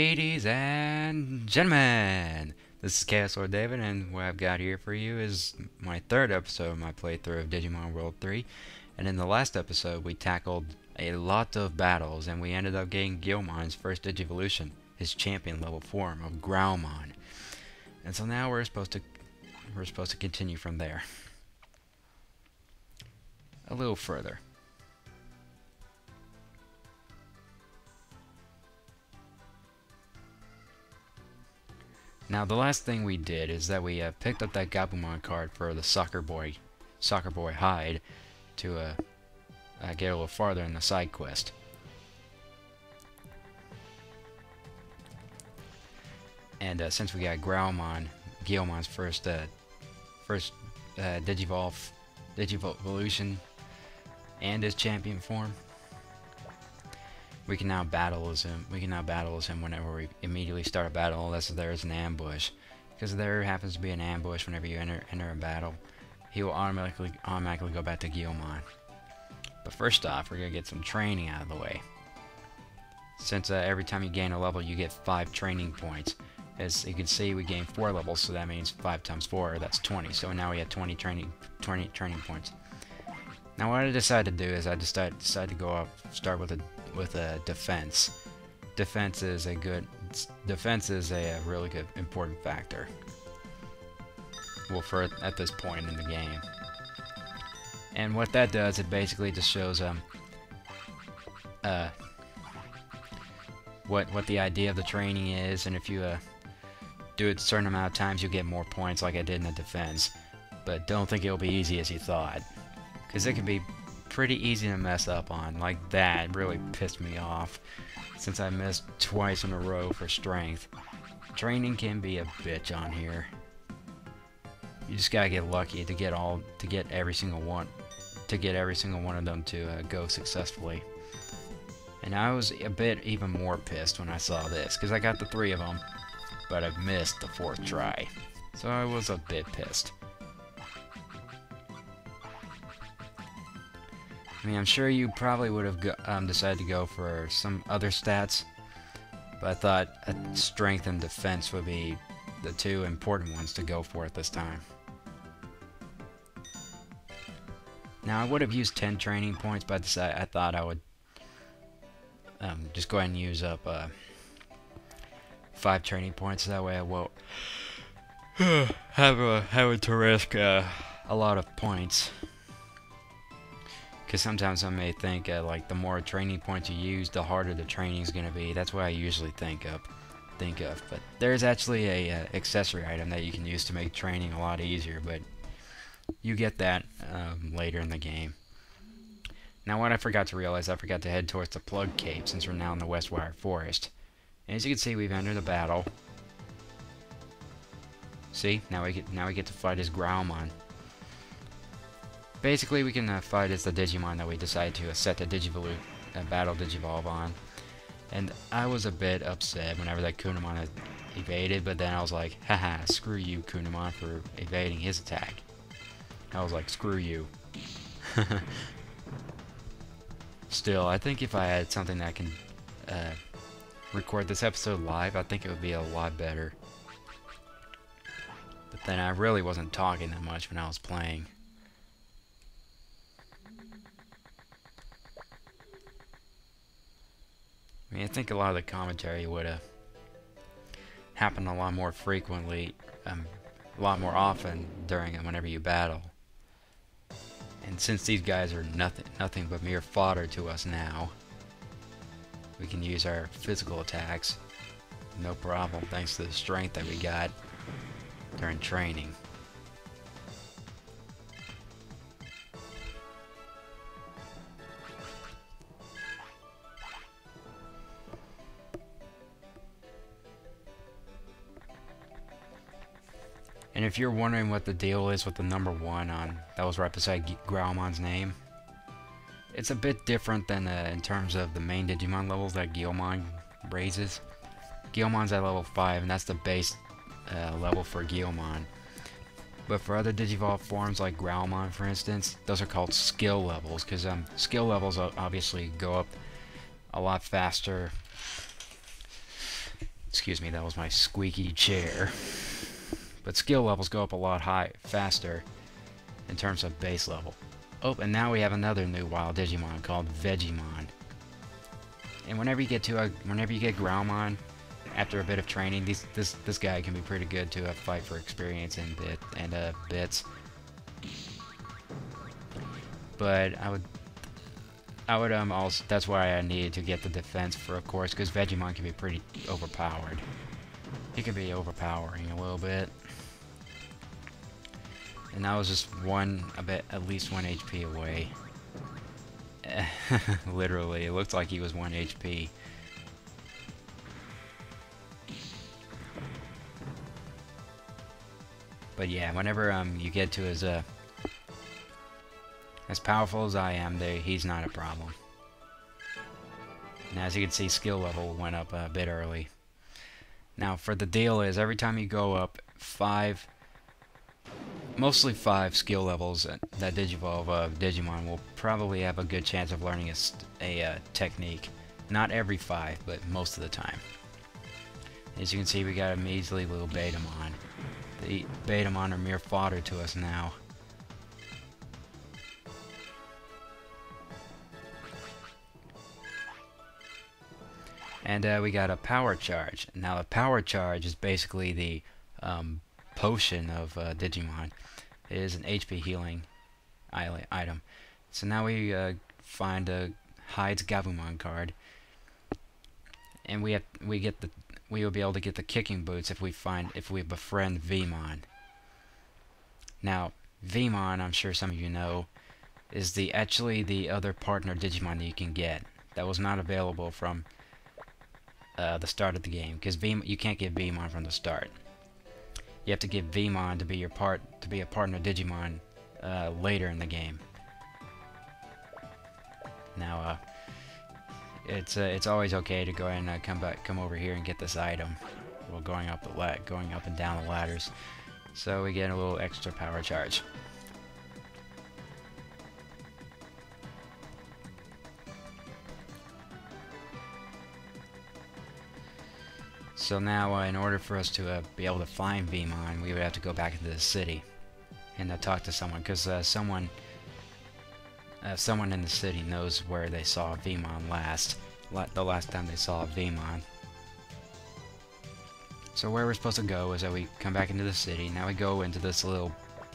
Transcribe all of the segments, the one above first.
Ladies and gentlemen, this is Chaos David, and what I've got here for you is my third episode of my playthrough of Digimon World 3. And in the last episode, we tackled a lot of battles, and we ended up getting Guilmon's first Digivolution, his champion level form of Growlmon. And so now we're supposed to continue from there. A little further. Now the last thing we did is that we picked up that Gabumon card for the soccer boy hide to get a little farther in the side quest. And since we got Growlmon, Guilmon's first Digivolution, and his champion form, we can now battle as him. Whenever we immediately start a battle, unless there is an ambush. Because there happens to be an ambush whenever you enter a battle, he will automatically go back to Guilmon. But first off, we're gonna get some training out of the way. Since every time you gain a level, you get 5 training points. As you can see, we gained 4 levels, so that means 5 times 4, that's 20. So now we have 20 training points. Now what I decided to do is I decided to go up, start with a defense. Defense is a really good important factor. Well, at this point in the game. And what that does, it basically just shows what the idea of the training is, and if you do it a certain amount of times, you'll get more points, like I did in the defense. But don't think it'll be easy as you thought, because it can be pretty easy to mess up on. Like that really pissed me off, since I missed twice in a row for strength. Training can be a bitch on here. You just gotta get lucky to get every single one of them to go successfully. And I was a bit even more pissed when I saw this, because I got the 3 of them, but I missed the 4th try. So I was a bit pissed. I mean, I'm sure you probably would have decided to go for some other stats, but I thought strength and defense would be the 2 important ones to go for at this time. Now, I would have used 10 training points, but I thought I would just go ahead and use up 5 training points. That way I won't have to risk a lot of points. Because sometimes I may think like the more training points you use, the harder the training is going to be. That's what I usually think of. But there's actually a accessory item that you can use to make training a lot easier. But you get that later in the game. Now, what I forgot to realize, I forgot to head towards the Plug Cave, since we're now in the Westwire Forest. And as you can see, we've entered the battle. See, now we get to fight as Growlmon. Basically, we can fight as the Digimon that we decided to set the battle Digivolve on. And I was a bit upset whenever that Kunamon evaded, but then I was like, haha, screw you, Kunamon, for evading his attack. I was like, screw you. Still, I think if I had something that can record this episode live, I think it would be a lot better. But then I really wasn't talking that much when I was playing. I mean, I think a lot of the commentary would have happened a lot more frequently, a lot more often during and whenever you battle. And since these guys are nothing but mere fodder to us now, we can use our physical attacks no problem, thanks to the strength that we got during training. And if you're wondering what the deal is with the number 1 that was right beside Growlmon's name, it's a bit different than in terms of the main Digimon levels that Guilmon raises. Guilmon's at level 5, and that's the base level for Guilmon. But for other Digivolve forms like Growlmon, for instance, those are called skill levels, because skill levels obviously go up a lot faster Excuse me, that was my squeaky chair. But skill levels go up a lot faster in terms of base level. Oh, and now we have another new wild Digimon called Vegemon. And whenever you get Growlmon, after a bit of training, this guy can be pretty good to fight for experience and bits. But I would also, that's why I needed to get the defense for, of course, because Vegemon can be pretty overpowered. He can be overpowering a little bit. And that was just at least 1 HP away. Literally, it looked like he was 1 HP. But yeah, whenever you get to his as powerful as I am, he's not a problem. And as you can see, skill level went up a bit early. Now, for the deal is, every time you go up mostly 5 skill levels that Digivolve Digimon will probably have a good chance of learning a technique. Not every 5, but most of the time. As you can see, we got a measly little Betamon. The Betamon are mere fodder to us now. And we got a power charge. Now, a power charge is basically the potion of Digimon. It is an HP healing item. So now we find a Hyde's Gabumon card, and we will be able to get the kicking boots if we befriend Veemon. Now, Veemon, I'm sure some of you know, is actually the other partner Digimon that you can get that was not available from the start of the game, because you can't get Veemon from the start. You have to get Veemon to be a partner Digimon later in the game. Now, it's always okay to go ahead and come over here and get this item while going up and down the ladders. So we get a little extra power charge. So now, in order for us to be able to find Veemon, we would have to go back into the city and talk to someone, because someone in the city knows where they saw Veemon the last time they saw Veemon. So where we're supposed to go is that we come back into the city. Now we go into this little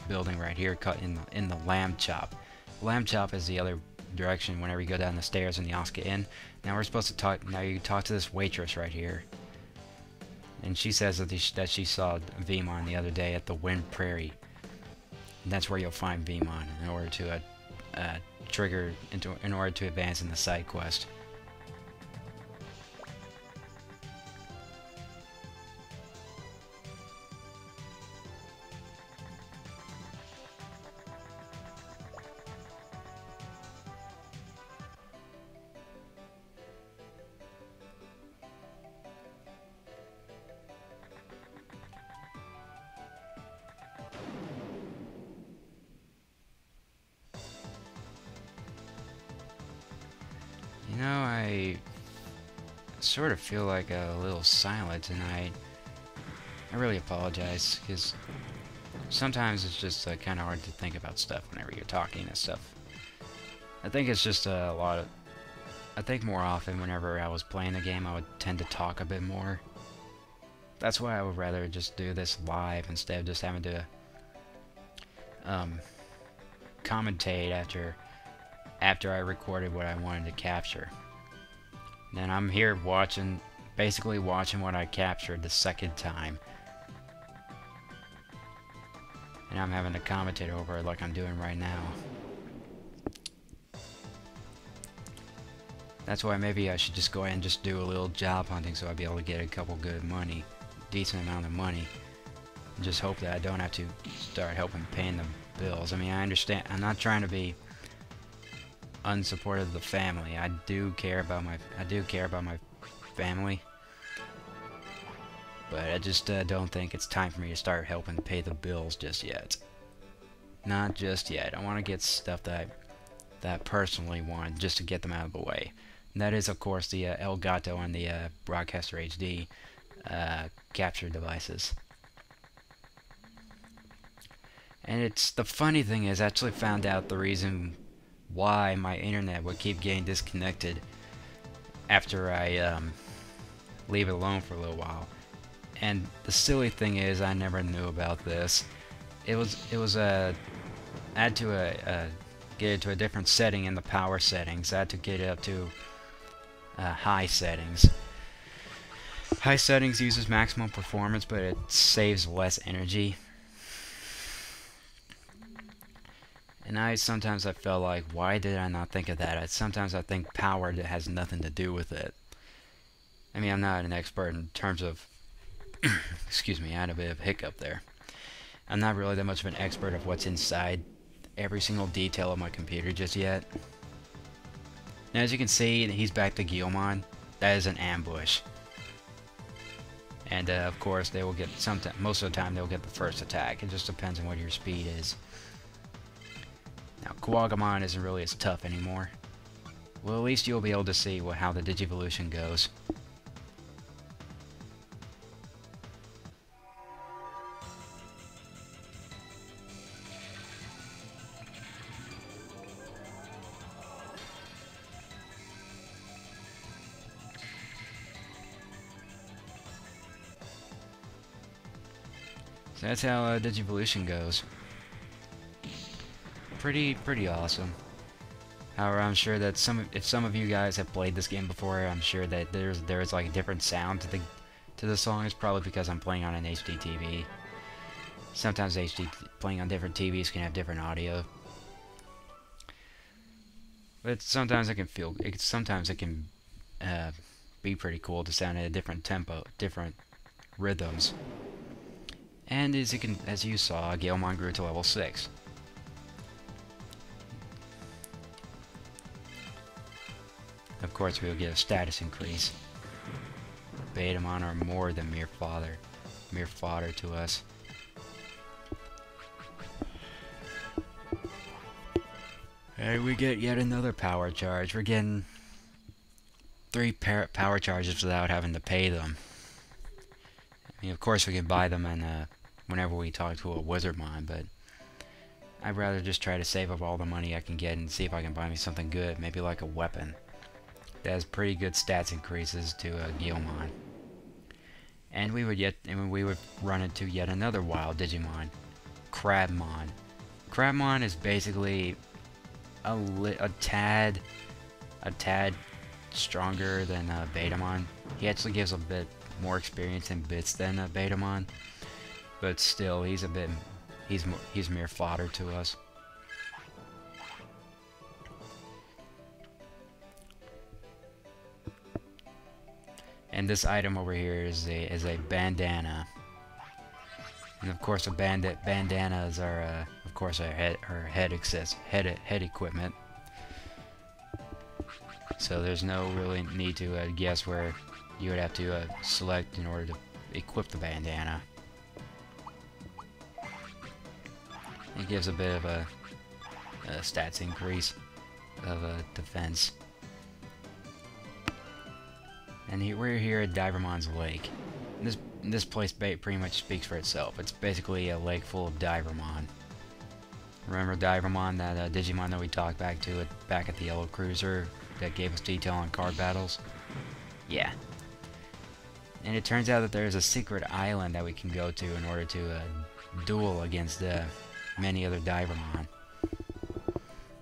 building right here, cut in the Lamb Chop. Lamb Chop is the other direction whenever you go down the stairs in the Asuka Inn. Now we're supposed to talk. Now you talk to this waitress right here. And she says that she saw Veemon the other day at the Wind Prairie. And that's where you'll find Veemon in order to in order to advance in the side quest. You know, I sort of feel like a little silent tonight. I really apologize, because sometimes it's just kind of hard to think about stuff whenever you're talking and stuff. I think it's just I think more often whenever I was playing the game, I would tend to talk a bit more. That's why I would rather just do this live instead of just having to commentate after I recorded what I wanted to capture. Then I'm here basically watching what I captured the second time. And I'm having to commentate over it like I'm doing right now. That's why maybe I should just go ahead and just do a little job hunting so I'd be able to get a couple good decent amount of money. And just hope that I don't have to start helping paying the bills. I mean, I understand, I'm not trying to be unsupportive of the family. I do care about my family, but I just don't think it's time for me to start helping pay the bills just yet. Not just yet. I want to get stuff that I personally want, just to get them out of the way. And that is, of course, the El Gato and the Broadcaster HD capture devices. And it's the funny thing is, I actually found out the reason why my internet would keep getting disconnected after I leave it alone for a little while. And the silly thing is, I never knew about this. It was I had to get it to a different setting in the power settings. I had to get it up to high settings. High settings uses maximum performance, but it saves less energy. And sometimes I felt like, why did I not think of that? Sometimes I think power that has nothing to do with it. I mean, I'm not an expert in terms of excuse me, I had a bit of hiccup there. I'm not really that much of an expert of what's inside every single detail of my computer just yet. Now, as you can see, he's back to Veemon. That is an ambush. And of course, they will get most of the time they'll get the first attack. It just depends on what your speed is. Now, Digimon isn't really as tough anymore. Well, at least you'll be able to see how the Digivolution goes. So that's how Digivolution goes. Pretty awesome. However, I'm sure that if some of you guys have played this game before, I'm sure that there's like a different sound to the song. It's probably because I'm playing on an HD TV. Sometimes playing on different TVs can have different audio. But sometimes it can be pretty cool to sound at a different tempo, different rhythms. And as you saw, Veemon grew to level 6. Of course, we will get a status increase. Betamon are more than mere fodder to us. And we get yet another power charge. We're getting 3 power charges without having to pay them. I mean, of course, we can buy them whenever we talk to a Wizardmon, but I'd rather just try to save up all the money I can get and see if I can buy me something good, maybe like a weapon that has pretty good stats increases to Veemon. And we would run into yet another wild Digimon, Crabmon. Crabmon is basically a tad stronger than Betamon. He actually gives a bit more experience in bits than Betamon, but still, he's mere fodder to us. And this item over here is a bandana. And of course, bandanas are of course our head equipment. So there's no really need to guess where you would have to select in order to equip the bandana. It gives a bit of a stats increase of defense. And we're here at Divermon's Lake. This place pretty much speaks for itself. It's basically a lake full of Divermon. Remember Divermon, that Digimon that we talked back at the Yellow Cruiser that gave us detail on card battles? Yeah. And it turns out that there's a secret island that we can go to in order to duel against many other Divermon.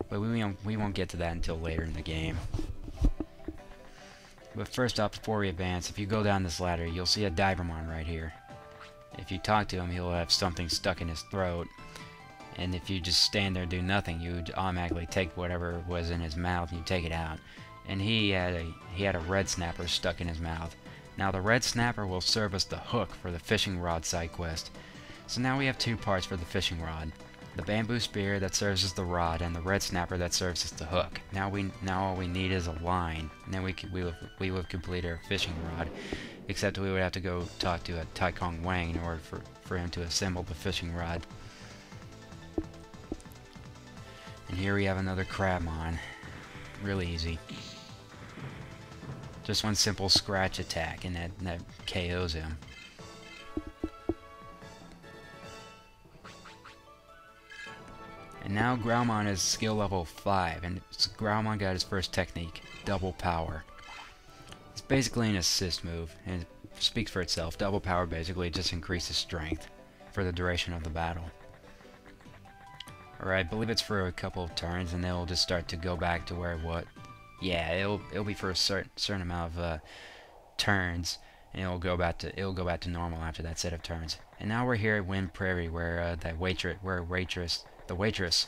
But we won't get to that until later in the game. But first off, before we advance, if you go down this ladder, you'll see a Divermon right here. If you talk to him, he'll have something stuck in his throat. And if you just stand there and do nothing, you would automatically take whatever was in his mouth and you take it out. And he had a red snapper stuck in his mouth. Now the red snapper will serve as the hook for the fishing rod side quest. So now we have 2 parts for the fishing rod. The bamboo spear that serves as the rod, and the red snapper that serves as the hook. Now all we need is a line, and then we would complete our fishing rod. Except we would have to go talk to a Taikong Wang in order for him to assemble the fishing rod. And here we have another Crabmon. Really easy. Just one simple scratch attack, and that KOs him. And now Greymon is skill level 5, and Greymon got his first technique, Double Power. It's basically an assist move, and it speaks for itself. Double Power basically just increases strength for the duration of the battle. Alright, I believe it's for a couple of turns, and then it'll just start to go back to where what? Yeah, it'll be for a certain amount of turns, and it'll go back to normal after that set of turns. And now we're here at Wind Prairie, where the waitress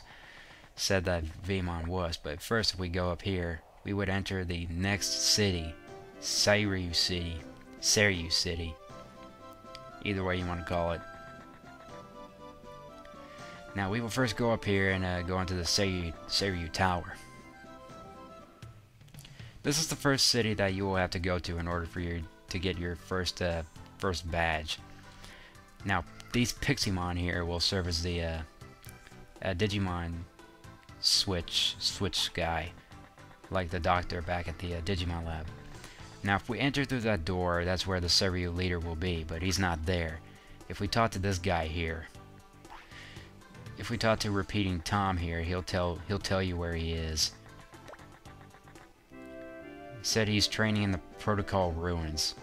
said that Veemon was. But first, if we go up here, we would enter the next city, Seiryu City. Either way you want to call it. Now we will first go up here and go into the Seiryu Tower. This is the first city that you will have to go to in order for you to get your first badge. Now these Piximon here will serve as the Digimon switch guy, like the doctor back at the Digimon lab. Now if we enter through that door, that's where the Seiryu leader will be, but he's not there. If we talk to this guy here, if we talk to Repeating Tom here, he'll tell you where he is. He said he's training in the Protocol Ruins.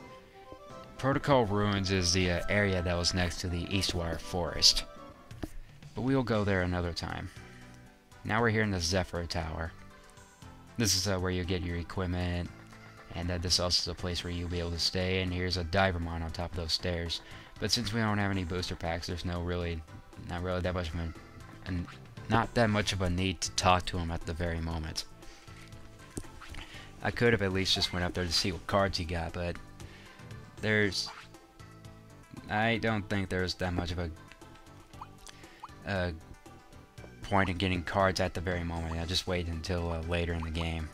Protocol Ruins is the area that was next to the Eastwire Forest. But we'll go there another time. Now we're here in the Zephyr Tower. This is where you get your equipment, and this also is a place where you'll be able to stay, and here's a Divermon on top of those stairs. But since we don't have any booster packs, there's not really that much of a need to talk to him at the very moment. I could have at least just went up there to see what cards he got, but I don't think there's that much of a point in getting cards at the very moment. I'll just wait until later in the game.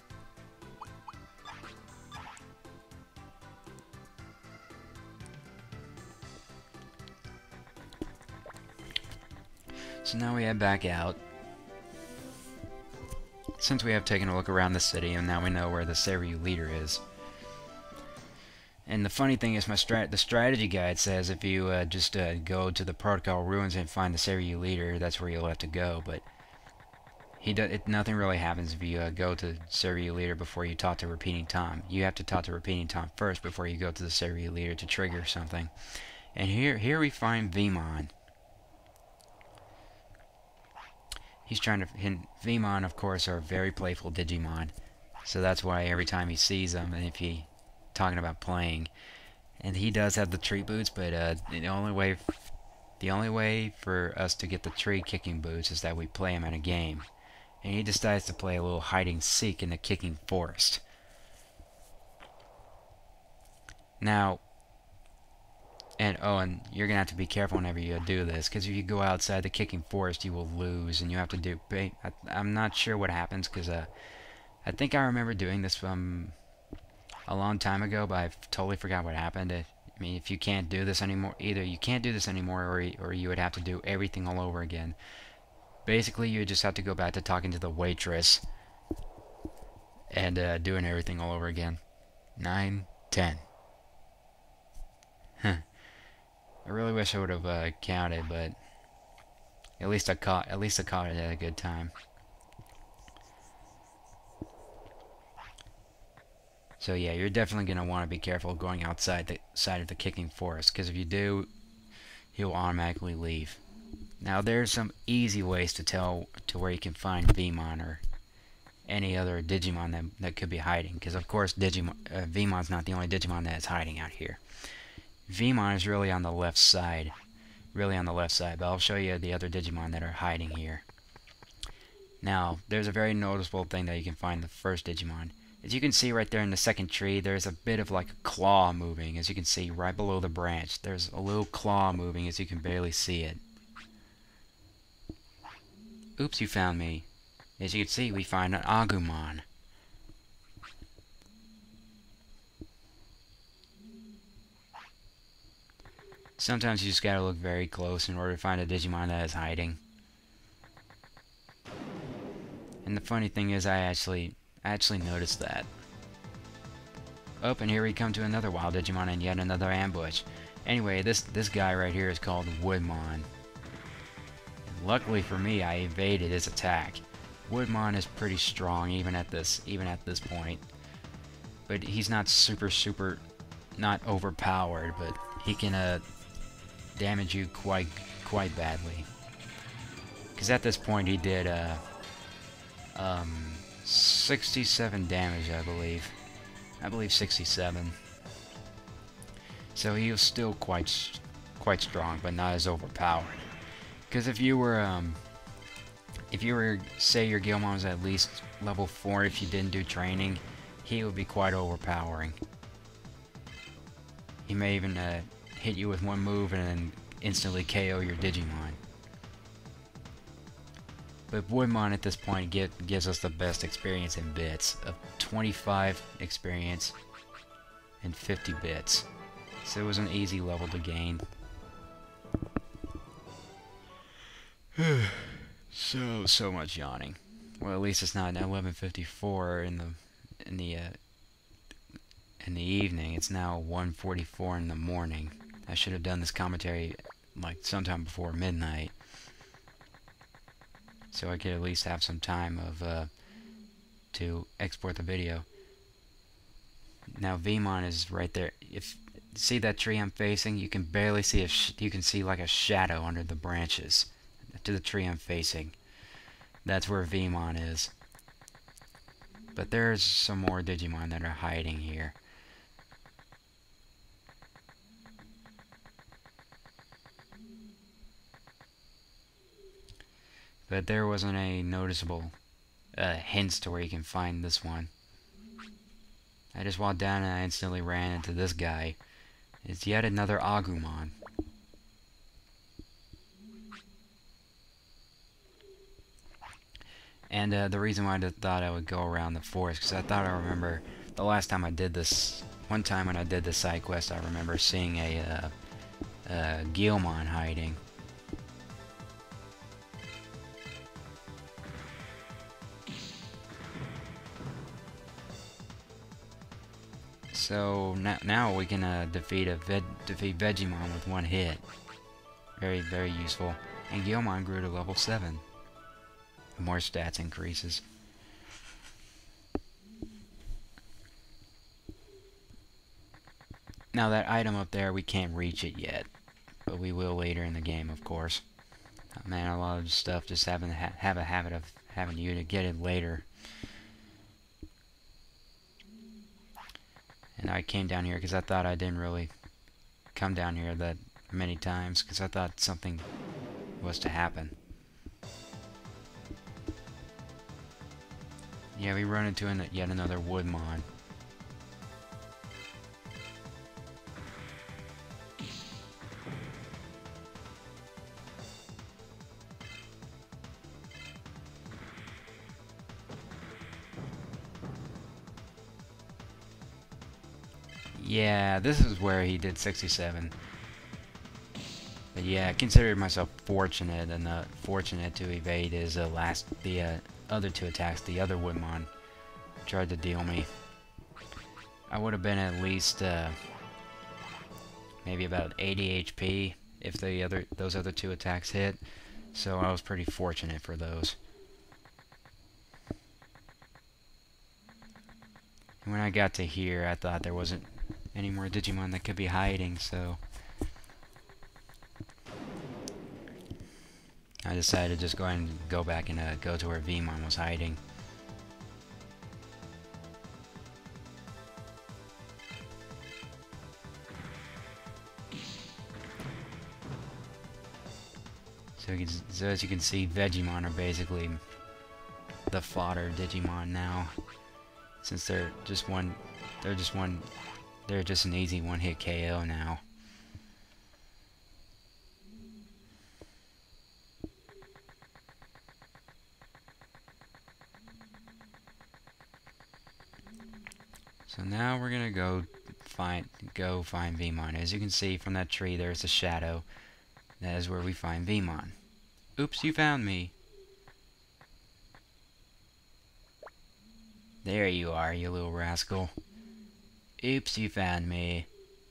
So now we head back out. Since we have taken a look around the city, and now we know where the Seiryu leader is. And the funny thing is, the strategy guide says if you just go to the Protocol Ruins and find the Seiryu leader, that's where you'll have to go. But nothing really happens if you go to Seiryu leader before you talk to Repeating Tom. You have to talk to Repeating Tom first before you go to the Seiryu leader to trigger something. And here we find Veemon. He's trying to... Veemon, of course, are very playful Digimon. So that's why every time he sees them, and if he... talking about playing, and he does have the tree boots, but the only way for us to get the tree kicking boots is that we play him in a game. And he decides to play a little hide and seek in the kicking forest. Now... And you're gonna have to be careful whenever you do this, because if you go outside the kicking forest, you will lose, and you have to do... I'm not sure what happens, because I think I remember doing this from a long time ago, but I totally forgot what happened. I mean, if you can't do this anymore, either you can't do this anymore, or you would have to do everything all over again. Basically, you just have to go back to talking to the waitress, and doing everything all over again. 9, 10. Huh. I really wish I would have counted, but at least I caught it at a good time. So yeah, you're definitely gonna want to be careful going outside the side of the kicking forest, because if you do, he'll automatically leave. Now there's some easy ways to tell to where you can find Veemon or any other Digimon that could be hiding, because of course Veemon's not the only Digimon that is hiding out here. Veemon is really on the left side, but I'll show you the other Digimon that are hiding here. Now, there's a very noticeable thing that you can find in the first Digimon. As you can see right there in the second tree, there's a bit of like a claw moving, as you can see right below the branch. There's a little claw moving, as you can barely see it. Oops, you found me. As you can see, we find an Agumon. Sometimes you just gotta look very close in order to find a Digimon that is hiding. And the funny thing is, I actually noticed that. Oh, and here we come to another wild Digimon and yet another ambush. Anyway, this guy right here is called Woodmon. And luckily for me, I evaded his attack. Woodmon is pretty strong even at this point. But he's not super not overpowered, but he can damage you quite badly. Because at this point he did 67 damage, I believe. I believe 67. So he was still quite strong, but not as overpowered. Because if you were say your Guilmon was at least level 4, if you didn't do training, he would be quite overpowering. He may even hit you with one move and then instantly KO your Digimon. But Woodmon at this point gives us the best experience in bits of 25 experience and 50 bits. So it was an easy level to gain. so much yawning. Well, at least it's not 11:54 in the evening. It's now 1:44 in the morning. I should have done this commentary like sometime before midnight, so I could at least have some time to export the video. Now Veemon is right there. If see that tree I'm facing, you can barely see you can see like a shadow under the branches to the tree I'm facing. That's where Veemon is. But there's some more Digimon that are hiding here. But there wasn't a noticeable hints to where you can find this one. I just walked down and I instantly ran into this guy. It's yet another Agumon. And the reason why I thought I would go around the forest, because I thought I remember the last time I did this, one time when I did this side quest, I remember seeing a Guilmon hiding. So now we can defeat Vegemon with one hit. Very useful. And Guilmon grew to level 7. More stats increases. Now that item up there, we can't reach it yet, but we will later in the game, of course. Man, a lot of stuff just have a habit of having you to get it later. And I came down here because I thought I didn't really come down here that many times, because I thought something was to happen. Yeah, we run into yet another Woodmon. Yeah, this is where he did 67. But yeah, I considered myself fortunate to evade his other two attacks. The other Woodmon tried to deal me. I would have been at least maybe about 80 HP if those other two attacks hit. So I was pretty fortunate for those. And when I got to here, I thought there wasn't any more Digimon that could be hiding, so I decided to just go ahead and go back and go to where Veemon was hiding. So as you can see, Vegemon are basically the fodder Digimon now, since they're just an easy one-hit KO now. So now we're gonna go find Veemon. As you can see from that tree, there's a shadow. That is where we find Veemon. Oops, you found me. There you are, you little rascal. Oops, you found me.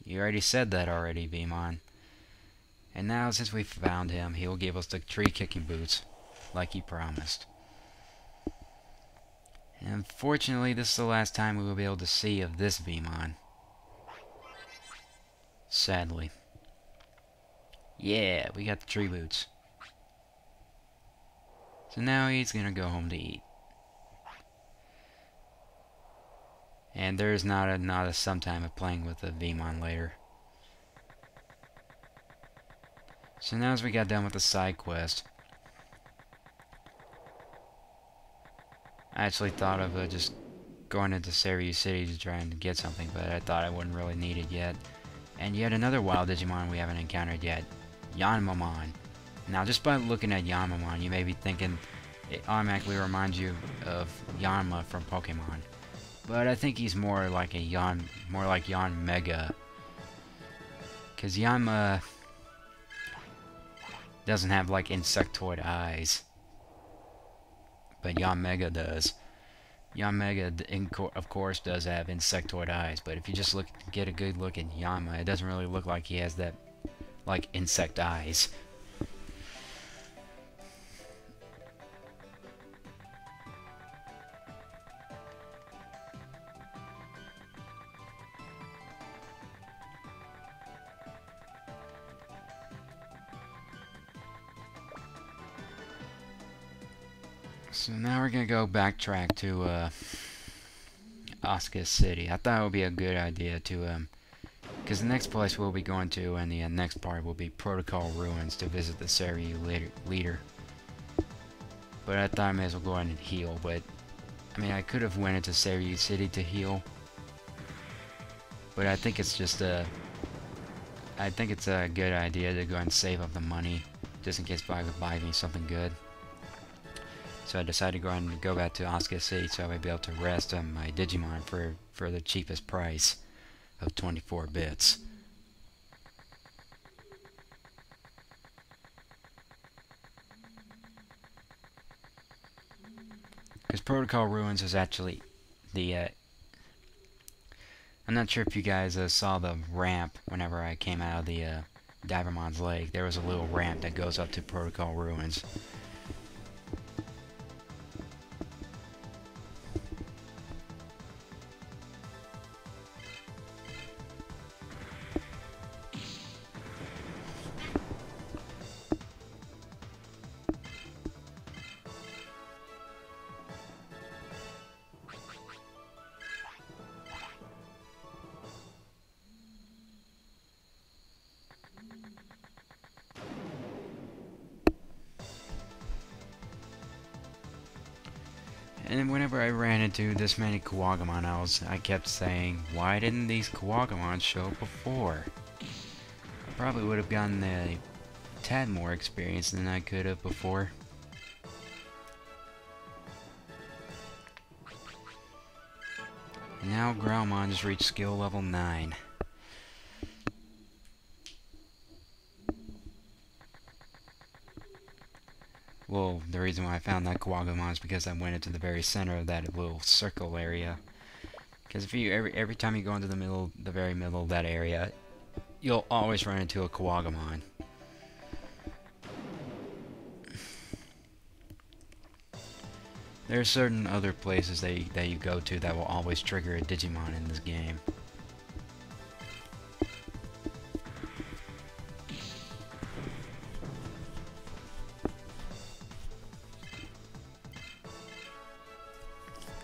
You already said that already, Veemon. And now, since we found him, he will give us the tree-kicking boots, like he promised. And unfortunately, this is the last time we will be able to see of this Veemon. Sadly. Yeah, we got the tree boots. So now he's gonna go home to eat. And there's not a sometime of playing with the Veemon later. So now as we got done with the side quest, I actually thought of just going into Seiryu City to try and get something, but I thought I wouldn't really need it yet. And yet another wild Digimon we haven't encountered yet, Yanmamon. Now just by looking at Yanmamon, you may be thinking it automatically reminds you of Yanma from Pokemon. But I think he's more like Yan Mega. Cause Yanma doesn't have like insectoid eyes. But Yan Mega does. Yan Mega, of course, does have insectoid eyes, but if you just get a good look at Yanma, it doesn't really look like he has that, like, insect eyes. So now we're gonna go backtrack to Asuka City. I thought it would be a good idea to because the next place we'll be going to and the next part will be Protocol Ruins to visit the Seiryu leader. But I thought I may as well go ahead and heal. But I mean, I could have went into Seiryu City to heal. But I think it's just I think it's a good idea to go ahead and save up the money just in case I could buy me something good. So I decided to go ahead and go back to Asuka City so I would be able to rest on my Digimon for the cheapest price of 24 bits. Because Protocol Ruins is actually the I'm not sure if you guys saw the ramp whenever I came out of the Divermon's Lake. There was a little ramp that goes up to Protocol Ruins. And whenever I ran into this many Kawagamon, I kept saying, why didn't these Kawagamon show up before? I probably would have gotten a tad more experience than I could have before. And now Growlmon just reached skill level 9. Well, the reason why I found that Kawagamon is because I went into the very center of that little circle area. Because if you every time you go into the very middle of that area, you'll always run into a Kawagamon. There are certain other places that you go to that will always trigger a Digimon in this game.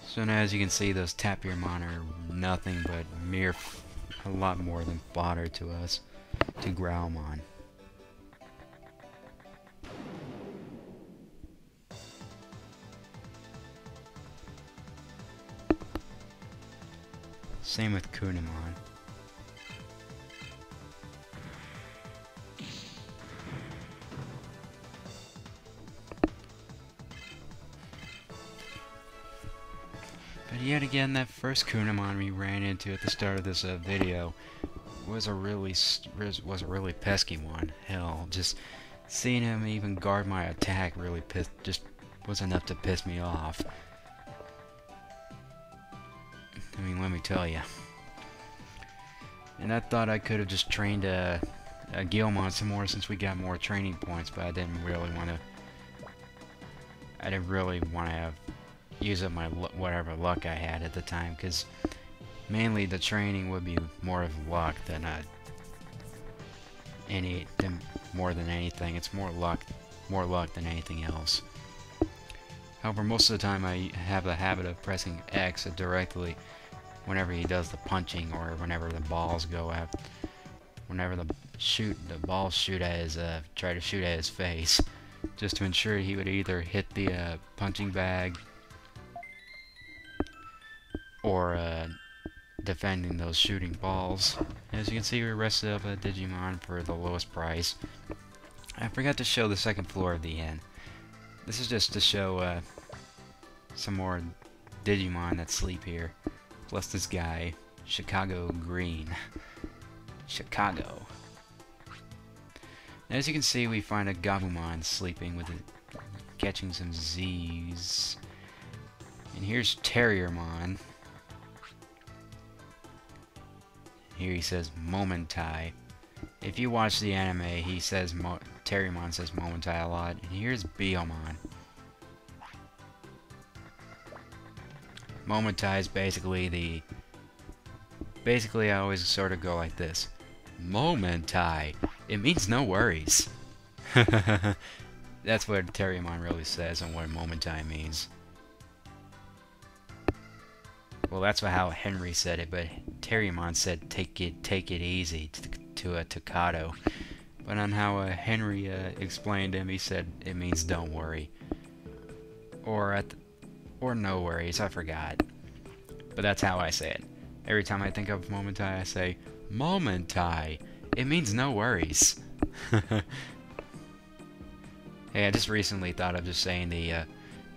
So now, as you can see, those Tapirmon are nothing but a lot more than fodder to us, to Growlmon. Same with Kunimon. But yet again, that first Kunimon we ran into at the start of this video was a really pesky one. Hell, just seeing him even guard my attack really just was enough to piss me off. I mean, let me tell you. And I thought I could have just trained a Gilmon some more since we got more training points, but I didn't really want to. I didn't really want to use up my whatever luck I had at the time, because mainly the training would be more of luck than more than anything. It's more luck than anything else. However, most of the time I have the habit of pressing X directly whenever he does the punching, or whenever the balls go out, whenever the balls shoot at his try to shoot at his face, just to ensure he would either hit the punching bag or defending those shooting balls. As you can see, we rested up a Digimon for the lowest price. I forgot to show the second floor of the inn. This is just to show some more Digimon that sleep here. Plus this guy, Chicago Green. Chicago. As you can see, we find a Gabumon sleeping with catching some Z's. And here's Terriermon. Here he says Momentai. If you watch the anime, he says Terriermon says Momentai a lot. And here's Veemon. Momentai is basically I always sort of go like this. Momentai. It means no worries. That's what Terriermon really says and what Momentai means. Well, that's how Henry said it, but Terriermon said take it easy to a Tocado. But on how Henry explained him, he said it means don't worry. Or no worries, I forgot. But that's how I say it. Every time I think of Momentai, I say, Momentai! It means no worries. Hey, I just recently thought of just saying the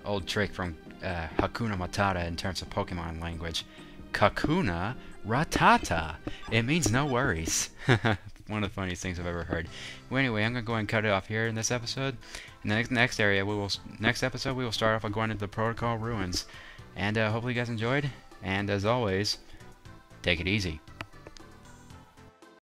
old trick from Hakuna Matata in terms of Pokemon language. Kakuna Ratata! It means no worries. One of the funniest things I've ever heard. Well, anyway, I'm gonna go ahead and cut it off here in this episode. In the next episode, we will start off by going into the Protocol Ruins. And hopefully you guys enjoyed. And as always, take it easy.